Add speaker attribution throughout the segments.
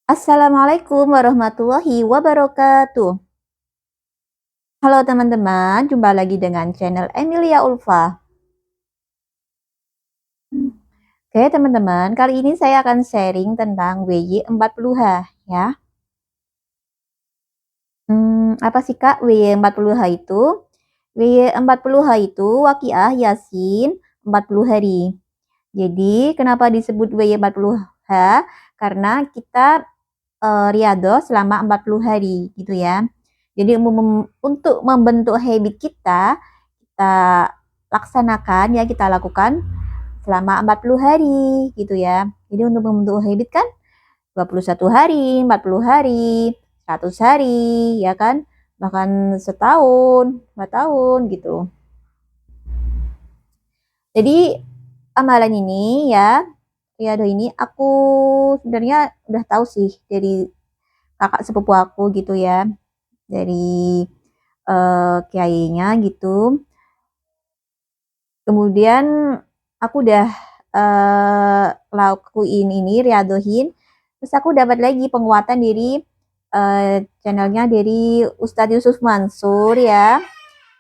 Speaker 1: Assalamualaikum warahmatullahi wabarakatuh. Halo teman-teman, jumpa lagi dengan channel Emilia Ulfa. Oke teman-teman, kali ini saya akan sharing tentang WY40H ya. Apa sih Kak WY40H itu? WY40H itu waqiah Yasin 40 hari. Jadi kenapa disebut WY40H? Karena kita riyadhah selama 40 hari gitu ya. Jadi untuk membentuk habit kita laksanakan ya, kita lakukan selama 40 hari gitu ya. Jadi untuk membentuk habit kan 21 hari, 40 hari, 100 hari ya kan, bahkan setahun, 2 tahun gitu. Jadi amalan ini ya, riyadhah ini aku sebenarnya udah tahu sih dari kakak sepupu aku gitu ya, dari kiainya gitu. Kemudian aku udah lakuin ini, riadohin. Terus aku dapat lagi penguatan dari channelnya dari Ustadz Yusuf Mansur ya.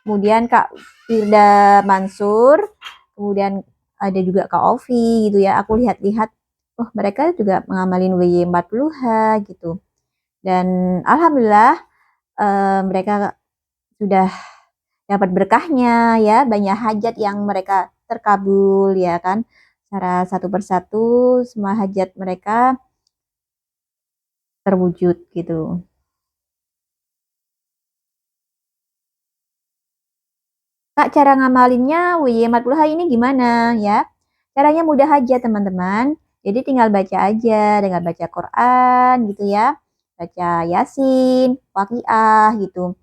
Speaker 1: Kemudian Kak Firda Mansur. Kemudian ada juga Kak Ovi gitu ya. Aku lihat-lihat, oh mereka juga mengamalin WY40H gitu. Dan alhamdulillah mereka sudah dapat berkahnya ya, banyak hajat yang mereka terkabul ya kan, secara satu persatu semua hajat mereka terwujud gitu. Kak, cara ngamalinnya WY40H ini gimana ya? Caranya mudah aja teman-teman. Jadi tinggal baca aja dengan baca Quran gitu ya. Baca Yasin, Waqiah gitu.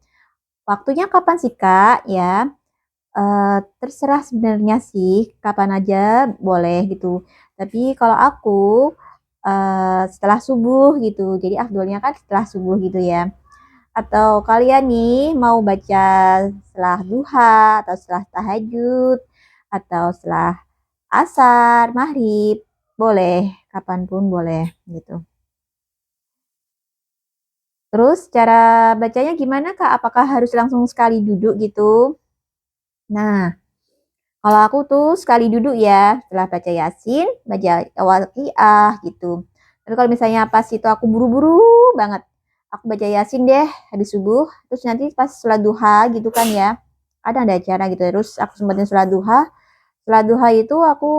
Speaker 1: Waktunya kapan sih Kak ya? Terserah sebenarnya sih, kapan aja boleh gitu. Tapi kalau aku setelah subuh gitu. Jadi afdolnya kan setelah subuh gitu ya. Atau kalian nih mau baca setelah duha atau setelah tahajud atau setelah asar, maghrib, boleh, kapanpun boleh gitu. Terus cara bacanya gimana Kak? Apakah harus langsung sekali duduk gitu? Nah, kalau aku tuh sekali duduk ya, setelah baca Yasin, baca Waqiah gitu. Tapi kalau misalnya pas itu aku buru-buru banget, aku baca Yasin deh habis subuh, terus nanti pas sholat duha gitu kan ya, ada acara gitu. Terus aku sempetin sholat duha. Setelah duha itu aku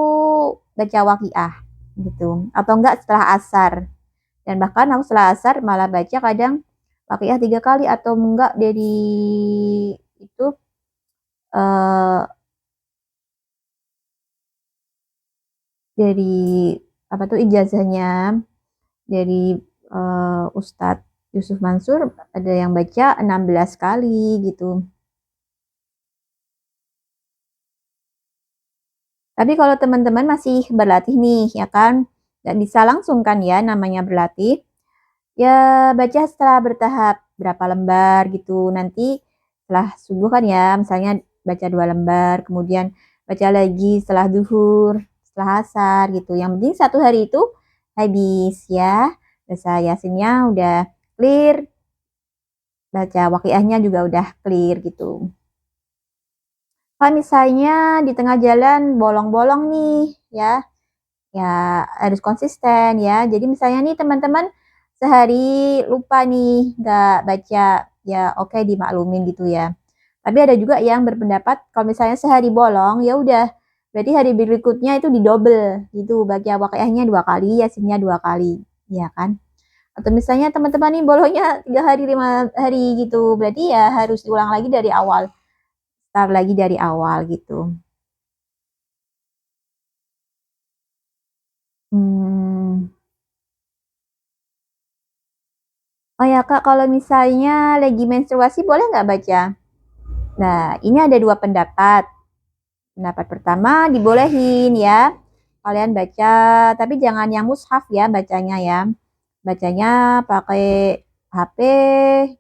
Speaker 1: baca Waqiah gitu. Atau enggak setelah asar. Dan bahkan aku setelah asar malah baca kadang Waqiah 3 kali atau enggak dari itu eh, dari apa tuh ijazahnya dari Ustadz Yusuf Mansur, ada yang baca 16 kali gitu. Tapi kalau teman-teman masih berlatih nih ya kan, nggak bisa langsung kan ya namanya berlatih, ya baca setelah bertahap berapa lembar gitu. Nanti setelah subuh kan ya, misalnya baca 2 lembar, kemudian baca lagi setelah duhur, setelah asar gitu. Yang penting satu hari itu habis ya. Bahasa Yasinnya udah clear, baca waqiahnya juga udah clear gitu. Kalau misalnya di tengah jalan bolong-bolong nih ya, ya harus konsisten ya. Jadi misalnya nih teman-teman sehari lupa nih nggak baca, ya oke dimaklumin gitu ya. Tapi ada juga yang berpendapat kalau misalnya sehari bolong ya udah berarti hari berikutnya itu didobel gitu, baca waqiahnya 2 kali, yasinnya 2 kali, ya kan? Atau misalnya teman-teman nih bolongnya 3 hari 5 hari gitu, berarti ya harus diulang lagi dari awal, start lagi dari awal gitu. Hmm. Oh ya Kak, kalau misalnya lagi menstruasi boleh nggak baca? Nah, ini ada 2 pendapat. Pendapat pertama dibolehin ya. Kalian baca, tapi jangan yang mushaf ya bacanya ya. Bacanya pakai HP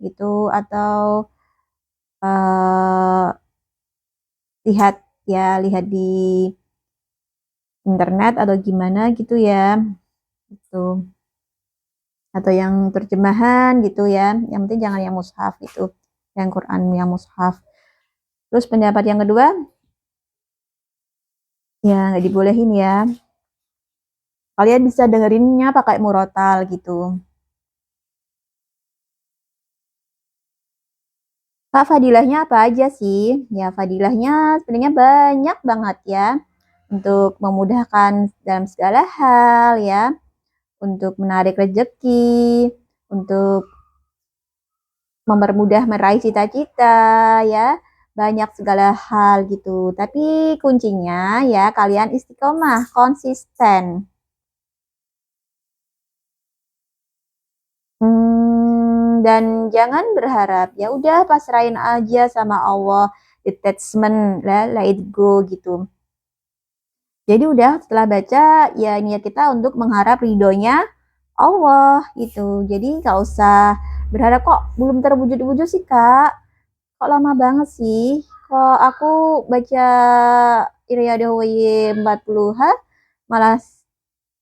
Speaker 1: gitu atau eh, lihat ya, lihat di internet atau gimana gitu ya. Gitu. atau yang terjemahan gitu ya. Yang penting jangan yang mushaf gitu. Yang Quran yang mushaf. Terus pendapat yang kedua, ya nggak dibolehin ya. Kalian bisa dengerinnya pakai murotal gitu. Kak, fadilahnya apa aja sih? Ya, fadilahnya sebenarnya banyak banget ya. Untuk memudahkan dalam segala hal ya. Untuk menarik rezeki, untuk mempermudah meraih cita-cita ya. Banyak segala hal gitu. Tapi kuncinya ya kalian istiqomah, konsisten. Dan jangan berharap, ya udah pasrahin aja sama Allah, detachment lah, let it go gitu. Jadi udah setelah baca ya niat kita untuk mengharap ridhonya Allah gitu. Jadi nggak usah berharap kok belum terwujud-wujud sih Kak. Kok lama banget sih? Kok aku baca Iriyadah WY 40H malah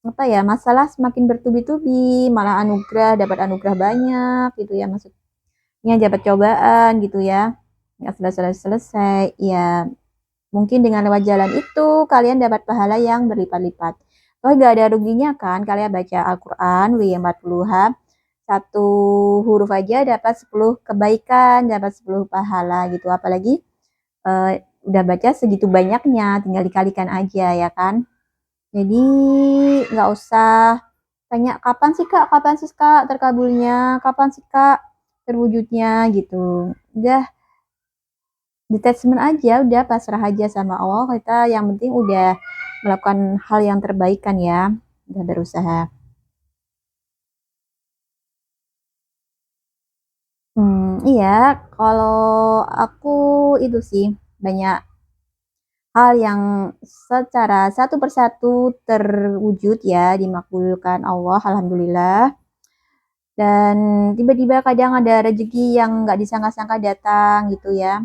Speaker 1: apa ya masalah semakin bertubi-tubi, malah dapat anugerah banyak gitu ya, maksudnya dapat cobaan gitu ya, nggak selesai-selesai ya. Mungkin dengan lewat jalan itu kalian dapat pahala yang berlipat-lipat. Oh, gak ada ruginya kan kalian baca Al-Quran W40H, satu huruf aja dapat 10 kebaikan, dapat 10 pahala gitu. Apalagi udah baca segitu banyaknya, tinggal dikalikan aja ya kan. Jadi nggak usah tanya kapan sih kak terkabulnya, kapan sih kak terwujudnya gitu. Udah detachment aja, udah pasrah aja sama Allah. Kita yang penting udah melakukan hal yang terbaik kan ya, udah berusaha. Iya, kalau aku itu sih banyak hal yang secara satu persatu terwujud ya, dimakbulkan Allah, alhamdulillah. Dan tiba-tiba kadang ada rezeki yang nggak disangka-sangka datang gitu ya,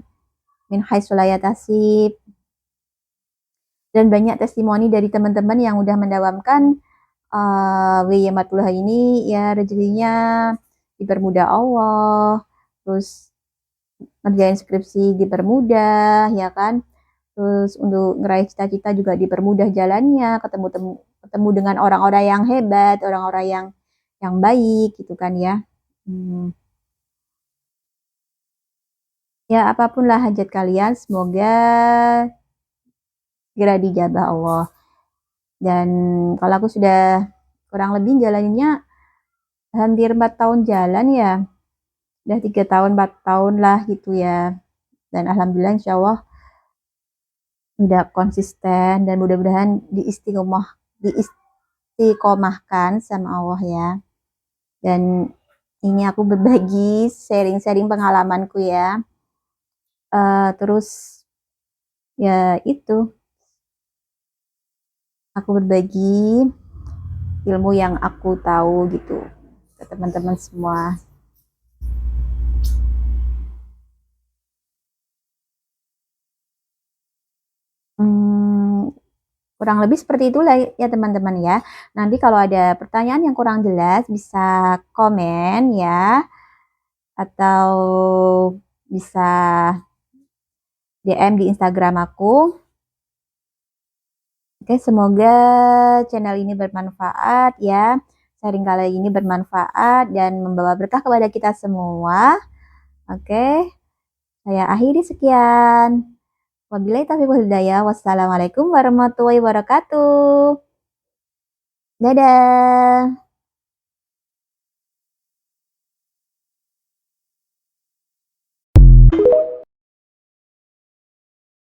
Speaker 1: min haitsu la yahtasib. Dan banyak testimoni dari teman-teman yang udah mendawamkan WY40H ini ya, rezekinya dipermudah Allah, terus ngerjain skripsi dipermudah ya kan, terus untuk ngeraih cita-cita juga dipermudah jalannya, ketemu dengan orang-orang yang hebat, orang-orang yang baik gitu kan ya. Ya apapun lah hajat kalian, semoga segera dijabah Allah. Dan kalau aku sudah kurang lebih jalaninnya hampir 4 tahun jalan ya, udah 3 tahun 4 tahun lah gitu ya. Dan alhamdulillah insya Allah udah konsisten dan mudah-mudahan diistiqomahkan sama Allah ya. Dan ini aku berbagi sharing-sharing pengalamanku ya. Terus ya itu aku berbagi ilmu yang aku tahu gitu ke teman-teman semua. Kurang lebih seperti itulah ya teman-teman ya. Nanti kalau ada pertanyaan yang kurang jelas bisa komen ya, atau bisa DM di Instagram aku. Oke, semoga channel ini bermanfaat ya. Sharing kali ini bermanfaat dan membawa berkah kepada kita semua. Oke, saya akhiri sekian. Wabillahi taufiq wal hidayah. Wassalamualaikum warahmatullahi wabarakatuh. Dadah.